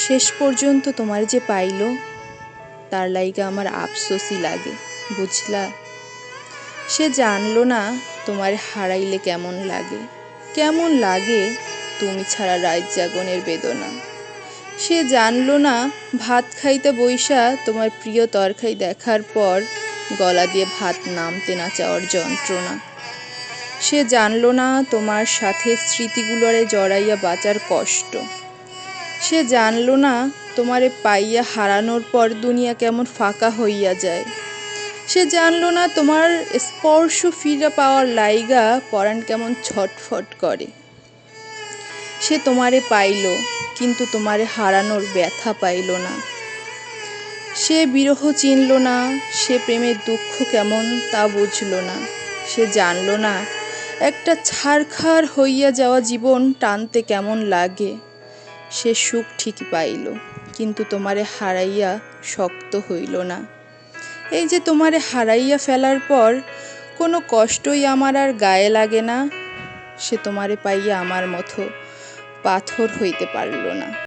শেষ পর্যন্ত তোমার যে পাইল, তার লাইগা আমার আফসোসই লাগে, বুঝলা? সে জানলো না তোমার হারাইলে কেমন লাগে, কেমন লাগে তুমি ছাড়া রাত জাগনের বেদনা। সে জানলো না ভাত খাইতে বইসা তোমার প্রিয় তরকারি দেখার পর গলা দিয়ে ভাত নামতে না চাওয়ার যন্ত্রণা। সে জানলো না তোমার সাথে স্মৃতিগুলোরে জড়াইয়া বাঁচার কষ্ট। সে জানলো না তোমারে পাইয়া হারানোর পর দুনিয়া কেমন ফাঁকা হইয়া যায়। সে জানলো না তোমার স্পর্শ ফিরে পাওয়ার লাইগা পরাণ কেমন ছটফট করে। সে তোমারে পাইল, কিন্তু তোমারে হারানোর ব্যথা পাইল না। সে বিরহ চিনল না, সে প্রেমের দুঃখ কেমন তা বুঝল না। সে জানল না একটা ছারখার হইয়া যাওয়া জীবন টানতে কেমন লাগে। সে সুখ ঠিকই পাইল, কিন্তু তোমারে হারাইয়া শক্ত হইল না। এই যে তোমারে হারাইয়া ফেলার পর কোনো কষ্টই আমার আর গায়ে লাগে না, সে তোমারে পাইয়া আমার মতো পাথর হইতে পারল না।